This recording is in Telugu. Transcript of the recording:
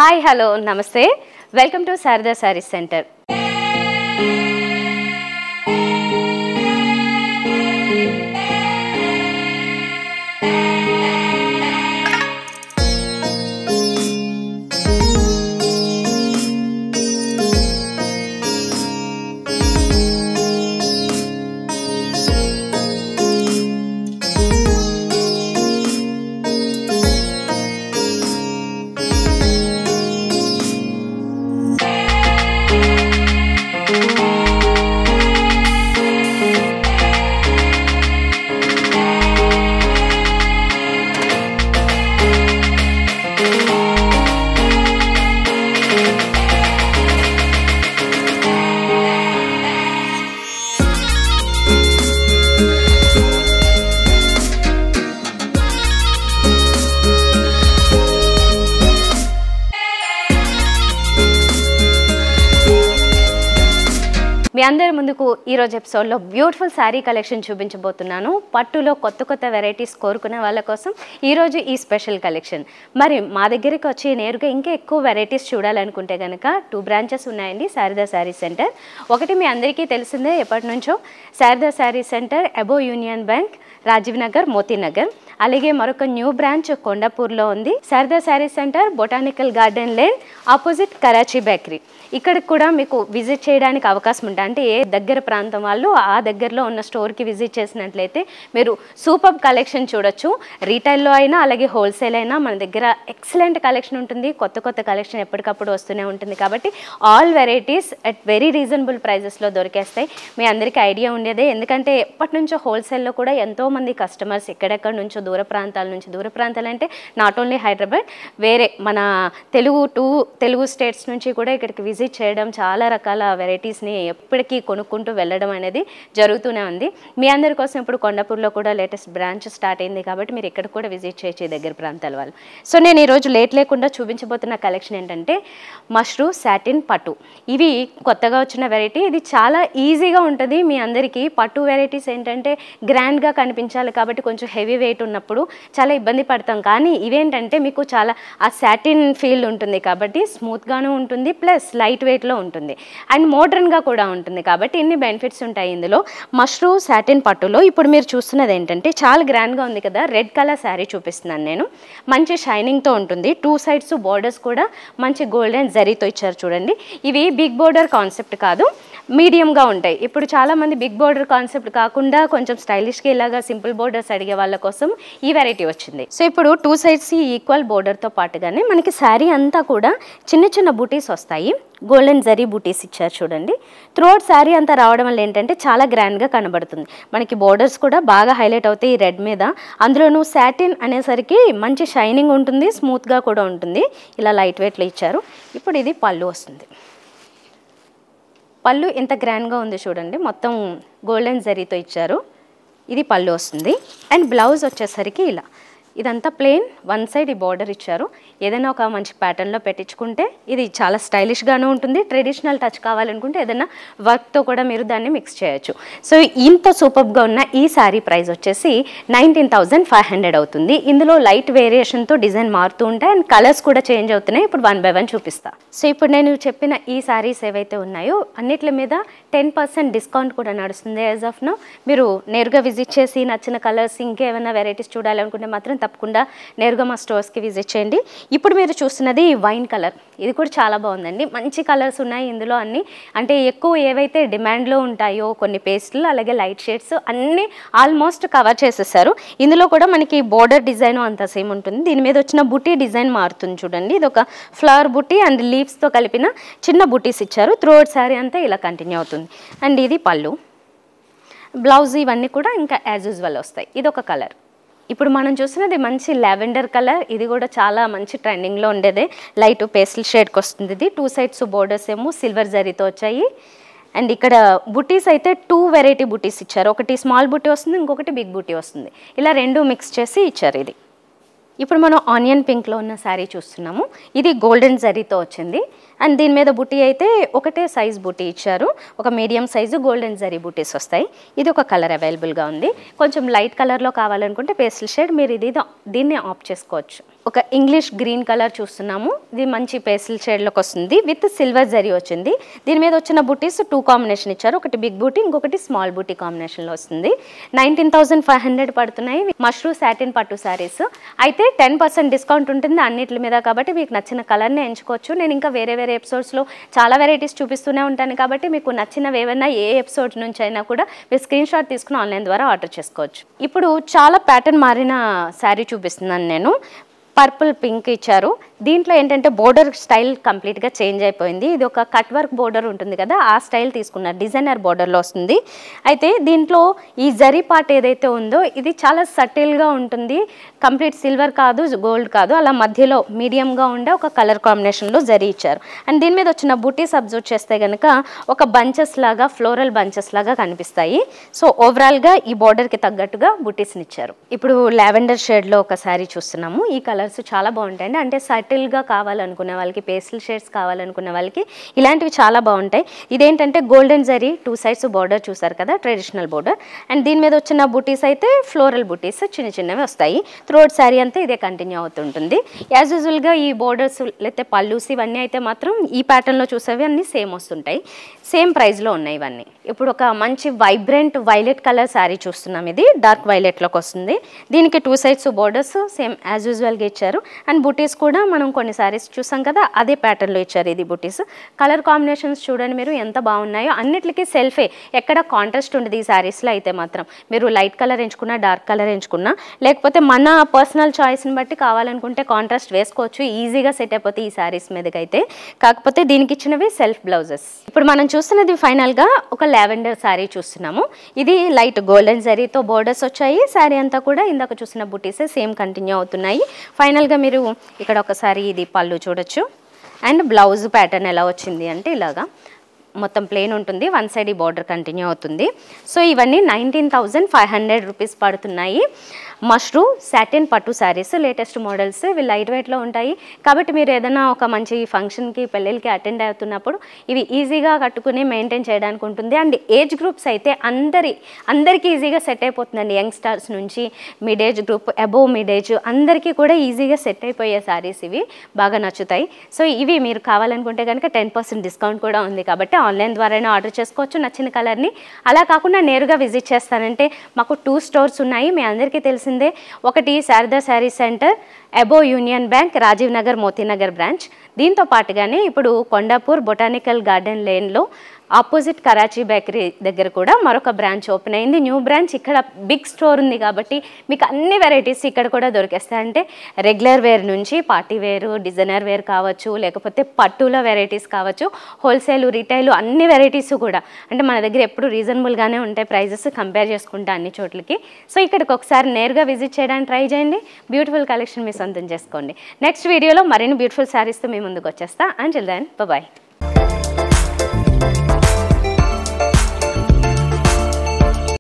హాయ్ హలో నమస్తే welcome to Sharada sarees centre. మీ అందరి ముందుకు ఈరోజు ఎపిసోడ్లో బ్యూటిఫుల్ శారీ కలెక్షన్ చూపించబోతున్నాను. పట్టులో కొత్త కొత్త వెరైటీస్ కోరుకునే వాళ్ళ కోసం ఈరోజు ఈ స్పెషల్ కలెక్షన్. మరి మా దగ్గరికి వచ్చి నేరుగా ఇంకా ఎక్కువ వెరైటీస్ చూడాలనుకుంటే కనుక 2 బ్రాంచెస్ ఉన్నాయండి శారదా సారీస్ సెంటర్. ఒకటి మీ అందరికీ తెలిసిందే ఎప్పటి నుంచో Sharada sarees centre above union bank, Rajiv Nagar, Motinagar. అలాగే మరొక న్యూ బ్రాంచ్ కొండాపూర్లో ఉంది. Sharada sarees centre botanical garden lane opposite Karachi bakery. ఇక్కడికి కూడా మీకు విజిట్ చేయడానికి అవకాశం ఉంటుంది. అంటే ఏ దగ్గర ప్రాంతం వాళ్ళు ఆ దగ్గరలో ఉన్న స్టోర్కి విజిట్ చేసినట్లయితే మీరు సూపర్ కలెక్షన్ చూడొచ్చు. రీటైల్లో అయినా అలాగే హోల్సేల్ అయినా మన దగ్గర ఎక్సలెంట్ కలెక్షన్ ఉంటుంది. కొత్త కొత్త కలెక్షన్ ఎప్పటికప్పుడు వస్తూనే ఉంటుంది. కాబట్టి all varieties at very reasonable ప్రైజెస్లో దొరికేస్తాయి. మీ అందరికీ ఐడియా ఉండేదే, ఎందుకంటే ఎప్పటి నుంచో హోల్సేల్లో కూడా ఎంతోమంది కస్టమర్స్ ఎక్కడెక్కడ నుంచో దూర ప్రాంతాలు అంటే నాట్ ఓన్లీ హైదరాబాద్, వేరే మన తెలుగు స్టేట్స్ నుంచి కూడా ఇక్కడికి విజిట్ చేయడం, చాలా రకాల వెరైటీస్ని ఎప్పటికీ కొనుక్కుంటూ వెళ్ళడం అనేది జరుగుతూనే ఉంది. మీ అందరి కోసం ఇప్పుడు కొండాపూర్లో కూడా లేటెస్ట్ బ్రాంచ్ స్టార్ట్ అయింది. కాబట్టి మీరు ఇక్కడ కూడా విజిట్ చేయొచ్చు ఈ దగ్గర ప్రాంతాల వాళ్ళు. సో నేను ఈరోజు లేట్ లేకుండా చూపించబోతున్న కలెక్షన్ ఏంటంటే మష్రూ సాటిన్ పట్టు. ఇవి కొత్తగా వచ్చిన వెరైటీ. ఇది చాలా ఈజీగా ఉంటుంది మీ అందరికీ. పట్టు వెరైటీస్ ఏంటంటే గ్రాండ్గా కనిపించాలి కాబట్టి కొంచెం హెవీ వెయిట్ ఉన్నప్పుడు చాలా ఇబ్బంది పడతాం. కానీ ఇవేంటంటే మీకు చాలా ఆ సాటిన్ ఫీల్ ఉంటుంది కాబట్టి స్మూత్గాను ఉంటుంది, ప్లస్ లైట్ వెయిట్లో ఉంటుంది అండ్ మోడర్న్గా కూడా ఉంటుంది. కాబట్టి ఇన్ని బెనిఫిట్స్ ఉంటాయి ఇందులో. మష్రూ సాటిన్ పట్టులో ఇప్పుడు మీరు చూస్తున్నది ఏంటంటే చాలా గ్రాండ్గా ఉంది కదా, రెడ్ కలర్ శారీ చూపిస్తున్నాను నేను. మంచి షైనింగ్తో ఉంటుంది. 2 సైడ్స్ బోర్డర్స్ కూడా మంచి గోల్డెన్ జరీతో ఇచ్చారు చూడండి. ఇవి బిగ్ బోర్డర్ కాన్సెప్ట్ కాదు, మీడియంగా ఉంటాయి. ఇప్పుడు చాలామంది బిగ్ బోర్డర్ కాన్సెప్ట్ కాకుండా కొంచెం స్టైలిష్గా ఇలాగా సింపుల్ బోర్డర్స్ అడిగే వాళ్ళ కోసం ఈ వెరైటీ వచ్చింది. సో ఇప్పుడు 2 సైడ్స్ ఈక్వల్ బోర్డర్తో పాటుగానే మనకి శారీ అంతా కూడా చిన్న చిన్న బూటీస్ వస్తాయి. గోల్డెన్ జరీ బూటీస్ ఇచ్చారు చూడండి. త్రూఅవుట్ శారీ అంతా రావడం వల్ల ఏంటంటే చాలా గ్రాండ్గా కనబడుతుంది. మనకి బోర్డర్స్ కూడా బాగా హైలైట్ అవుతాయి ఈ రెడ్ మీద. అందులోనూ సాటిన్ అనేసరికి మంచి షైనింగ్ ఉంటుంది, స్మూత్గా కూడా ఉంటుంది. ఇలా లైట్ వెయిట్లో ఇచ్చారు. ఇప్పుడు ఇది పళ్ళు వస్తుంది. పళ్ళు ఎంత గ్రాండ్గా ఉంది చూడండి, మొత్తం గోల్డెన్ జరీతో ఇచ్చారు. ఇది పళ్ళు వస్తుంది. అండ్ బ్లౌజ్ వచ్చేసరికి ఇలా ఇదంతా ప్లెయిన్, 1 సైడ్ ఈ బార్డర్ ఇచ్చారు. ఏదైనా ఒక మంచి ప్యాటర్న్లో పెట్టించుకుంటే ఇది చాలా స్టైలిష్గానే ఉంటుంది. ట్రెడిషనల్ టచ్ కావాలనుకుంటే ఏదైనా వర్క్తో కూడా మీరు దాన్ని మిక్స్ చేయొచ్చు. సో ఇంత సూపర్గా ఉన్న ఈ శారీ ప్రైస్ వచ్చేసి 19,500 అవుతుంది. ఇందులో లైట్ వేరియేషన్తో డిజైన్ మారుతూ ఉంటాయి అండ్ కలర్స్ కూడా చేంజ్ అవుతున్నాయి. ఇప్పుడు 1 by 1 చూపిస్తా. సో ఇప్పుడు నేను చెప్పిన ఈ శారీస్ ఏవైతే ఉన్నాయో అన్నిటి మీద 10% డిస్కౌంట్ కూడా నడుస్తుంది యాజ్ ఆఫ్ నౌ. మీరు నేరుగా విజిట్ చేసి నచ్చిన కలర్స్ ఇంకేమైనా వెరైటీస్ చూడాలనుకుంటే మాత్రం తప్పకుండా నేరుగా మా స్టోర్స్కి విజిట్ చేయండి. ఇప్పుడు మీరు చూస్తున్నది వైన్ కలర్. ఇది కూడా చాలా బాగుందండి. మంచి కలర్స్ ఉన్నాయి ఇందులో అన్నీ. అంటే ఎక్కువ ఏవైతే డిమాండ్లో ఉంటాయో కొన్ని పేస్ట్లు అలాగే లైట్ షేడ్స్ అన్నీ ఆల్మోస్ట్ కవర్ చేసేసారు. ఇందులో కూడా మనకి బోర్డర్ డిజైన్ అంత సేమ్ ఉంటుంది. దీని మీద వచ్చిన బుటీ డిజైన్ మారుతుంది చూడండి. ఇది ఒక ఫ్లవర్ బుటీ అండ్ లీవ్స్తో కలిపిన చిన్న బుటీస్ ఇచ్చారు. త్రూఅవుట్ శారీ అంతా ఇలా కంటిన్యూ అవుతుంది. అండ్ ఇది పళ్ళు, బ్లౌజ్ ఇవన్నీ కూడా ఇంకా యాజ్ యూజువల్ వస్తాయి. ఇది ఒక కలర్. ఇప్పుడు మనం చూసినది మంచి లావెండర్ కలర్. ఇది కూడా చాలా మంచి ట్రెండింగ్లో ఉండేదే. లైట్ పేస్టల్ షేడ్కి వస్తుంది. ఇది 2 సైడ్స్ బోర్డర్స్ ఏమో సిల్వర్ జరీతో వచ్చాయి. అండ్ ఇక్కడ బుటీస్ అయితే 2 వెరైటీ బుటీస్ ఇచ్చారు. ఒకటి స్మాల్ బుటీ వస్తుంది, ఇంకొకటి బిగ్ బుటీ వస్తుంది. ఇలా 2 మిక్స్ చేసి ఇచ్చారు. ఇది ఇప్పుడు మనం ఆనియన్ పింక్లో ఉన్న శారీ చూస్తున్నాము. ఇది గోల్డెన్ జరీతో వచ్చింది. అండ్ దీని మీద బుటీ అయితే ఒకటే సైజ్ బుటీ ఇచ్చారు. ఒక మీడియం సైజు గోల్డెన్ జరీ బుటీస్ వస్తాయి. ఇది ఒక కలర్ అవైలబుల్గా ఉంది. కొంచెం లైట్ కలర్లో కావాలనుకుంటే పేస్టల్ షేడ్ మీరు దీన్ని ఆప్ చేసుకోవచ్చు. ఒక ఇంగ్లీష్ గ్రీన్ కలర్ చూస్తున్నాము. ఇది మంచి పేస్టల్ షేడ్లోకి వస్తుంది విత్ సిల్వర్ జరీ వచ్చింది. దీని మీద వచ్చిన బూటీస్ 2 కాంబినేషన్ ఇచ్చారు. ఒకటి బిగ్ బూటీ, ఇంకొకటి స్మాల్ బూటీ కాంబినేషన్లో వస్తుంది. 19,500 పడుతున్నాయి. మష్రూ సాటిన్ పట్టు శారీస్. అయితే 10% డిస్కౌంట్ ఉంటుంది అన్నిటి మీద కాబట్టి మీకు నచ్చిన కలర్ని ఎంచుకోవచ్చు. నేను ఇంకా వేరే ఎపిసోడ్స్లో చాలా వెరైటీస్ చూపిస్తూనే ఉంటాను కాబట్టి మీకు నచ్చినవి ఏవైనా ఏ ఎపిసోడ్ నుంచి అయినా కూడా మీరు స్క్రీన్ షాట్ తీసుకుని ఆన్లైన్ ద్వారా ఆర్డర్ చేసుకోవచ్చు. ఇప్పుడు చాలా ప్యాటర్న్ మారిన శారీ చూపిస్తున్నాను నేను. పర్పుల్ పింక్ ఇచ్చారు. దీంట్లో ఏంటంటే బోర్డర్ స్టైల్ కంప్లీట్గా చేంజ్ అయిపోయింది. ఇది ఒక కట్ వర్క్ బోర్డర్ ఉంటుంది కదా, ఆ స్టైల్ తీసుకున్నారు. డిజైనర్ బోర్డర్లో వస్తుంది. అయితే దీంట్లో ఈ జరీ పార్ట్ ఏదైతే ఉందో ఇది చాలా సటిల్గా ఉంటుంది. కంప్లీట్ సిల్వర్ కాదు, గోల్డ్ కాదు, అలా మధ్యలో మీడియంగా ఉండే ఒక కలర్ కాంబినేషన్లో జరీ ఇచ్చారు. అండ్ దీని మీద వచ్చిన బూటీస్ అబ్జర్వ్ చేస్తే కనుక ఒక బంచెస్ లాగా, ఫ్లోరల్ బంచెస్ లాగా కనిపిస్తాయి. సో ఓవరాల్గా ఈ బోర్డర్కి తగ్గట్టుగా బూటీస్ని ఇచ్చారు. ఇప్పుడు లావెండర్ షేడ్లో ఒక శారీ చూస్తున్నాము. ఈ కలర్స్ చాలా బాగుంటాయండి. అంటే సటిల్గా కావాలనుకునే వాళ్ళకి, పేస్టల్ షేడ్స్ కావాలనుకునే వాళ్ళకి ఇలాంటివి చాలా బాగుంటాయి. ఇదేంటంటే గోల్డెన్ జరీ 2 సైడ్స్ బోర్డర్ చూసారు కదా, ట్రెడిషనల్ బోర్డర్. అండ్ దీని మీద వచ్చిన బూటీస్ అయితే ఫ్లోరల్ బూటీస్ చిన్న చిన్నవి వస్తాయి. త్రోట్ శారీ అంతా ఇదే కంటిన్యూ అవుతుంటుంది. యాజ్ యూజువల్గా ఈ బోర్డర్స్ లేకపోతే పల్లూస్ ఇవన్నీ అయితే మాత్రం ఈ ప్యాటర్న్లో చూసేవి అన్నీ సేమ్ వస్తుంటాయి. సేమ్ ప్రైస్లో ఉన్నాయి ఇవన్నీ. ఇప్పుడు ఒక మంచి వైబ్రెంట్ వైలెట్ కలర్ శారీ చూస్తున్నాం. ఇది డార్క్ వైలెట్లోకి వస్తుంది. దీనికి 2 సైడ్స్ బోర్డర్స్ సేమ్ యాజ్ యూజువల్గా ఇచ్చారు. అండ్ బూటీస్ కూడా మనం కొన్ని శారీస్ చూసాం కదా, అదే ప్యాటర్న్లో ఇచ్చారు ఇది బూటీస్. కలర్ కాంబినేషన్స్ చూడండి మీరు ఎంత బాగున్నాయో. అన్నిటికీ సెల్ఫే, ఎక్కడ కాంట్రాస్ట్ ఉండదు ఈ శారీస్లో అయితే మాత్రం. మీరు లైట్ కలర్ ఎంచుకున్నా, డార్క్ కలర్ ఎంచుకున్నా, లేకపోతే మన పర్సనల్ చాయిస్ని బట్టి కావాలనుకుంటే కాంట్రాస్ట్ వేసుకోవచ్చు. ఈజీగా సెట్ అయిపోతే ఈ శారీస్ మీదకి అయితే. కాకపోతే దీనికి ఇచ్చినవి సెల్ఫ్ బ్లౌజెస్. ఇప్పుడు మనం చూస్తున్నది ఫైనల్గా ఒక లావెండర్ శారీ చూస్తున్నాము. ఇది లైట్ గోల్డెన్ జరీతో బోర్డర్స్ వచ్చాయి. శారీ అంతా కూడా ఇందాక చూసిన బూటీసే సేమ్ కంటిన్యూ అవుతున్నాయి. ఫైనల్గా మీరు ఇక్కడ ఒకసారి ఇది పళ్ళు చూడొచ్చు. అండ్ బ్లౌజ్ ప్యాటర్న్ ఎలా వచ్చింది అంటే ఇలాగా మొత్తం ప్లెయిన్ ఉంటుంది. 1 సైడ్ ఈ బార్డర్ కంటిన్యూ అవుతుంది. సో ఇవన్నీ 19,500 రూపీస్ పడుతున్నాయి. మష్రూ సాటిన్ పట్టు శారీస్, లేటెస్ట్ మోడల్స్. ఇవి లైట్ వెయిట్లో ఉంటాయి కాబట్టి మీరు ఏదైనా ఒక మంచి ఫంక్షన్కి, పెళ్ళిళ్ళకి అటెండ్ అవుతున్నప్పుడు ఇవి ఈజీగా కట్టుకుని మెయింటైన్ చేయడానికి ఉంటుంది. అండ్ ఏజ్ గ్రూప్స్ అయితే అందరికీ ఈజీగా సెట్ అయిపోతుందండి. యంగ్స్టర్స్ నుంచి mid age group, above mid age అందరికీ కూడా ఈజీగా సెట్ అయిపోయే శారీస్ ఇవి. బాగా నచ్చుతాయి. సో ఇవి మీరు కావాలనుకుంటే కనుక 10% డిస్కౌంట్ కూడా ఉంది కాబట్టి ఆన్లైన్ ద్వారానే ఆర్డర్ చేసుకోవచ్చు నచ్చిన కలర్ని. అలా కాకుండా నేరుగా విజిట్ చేస్తానంటే మాకు 2 స్టోర్స్ ఉన్నాయి. మీ అందరికీ తెలిసిందే. ఒకటి Sharada saree centre, above union bank, Rajiv Nagar, Motinagar branch. దీంతో పాటుగానే ఇప్పుడు కొండాపూర్ బొటానికల్ గార్డెన్ లేన్లో ఆపోజిట్ కరాచీ బేకరీ దగ్గర కూడా మరొక బ్రాంచ్ ఓపెన్ అయింది. New branch. ఇక్కడ బిగ్ స్టోర్ ఉంది కాబట్టి మీకు అన్ని వెరైటీస్ ఇక్కడ కూడా దొరికేస్తాయి. అంటే రెగ్యులర్ వేర్ నుంచి పార్టీ వేరు, డిజైనర్ వేర్ కావచ్చు, లేకపోతే పట్టుల వెరైటీస్ కావచ్చు, హోల్సేల్, రిటైల్ అన్ని వెరైటీస్ కూడా. అంటే మన దగ్గర ఎప్పుడు రీజనబుల్గానే ఉంటాయి ప్రైజెస్ కంపేర్ చేసుకుంటే అన్ని చోట్లకి. సో ఇక్కడికి ఒకసారి నేరుగా విజిట్ చేయడానికి ట్రై చేయండి. బ్యూటిఫుల్ కలెక్షన్ మీ సొంతం చేసుకోండి. నెక్స్ట్ వీడియోలో మరిన్ని బ్యూటిఫుల్ శారీస్తో మీ ముందుకు వచ్చేస్తా. Until then bye.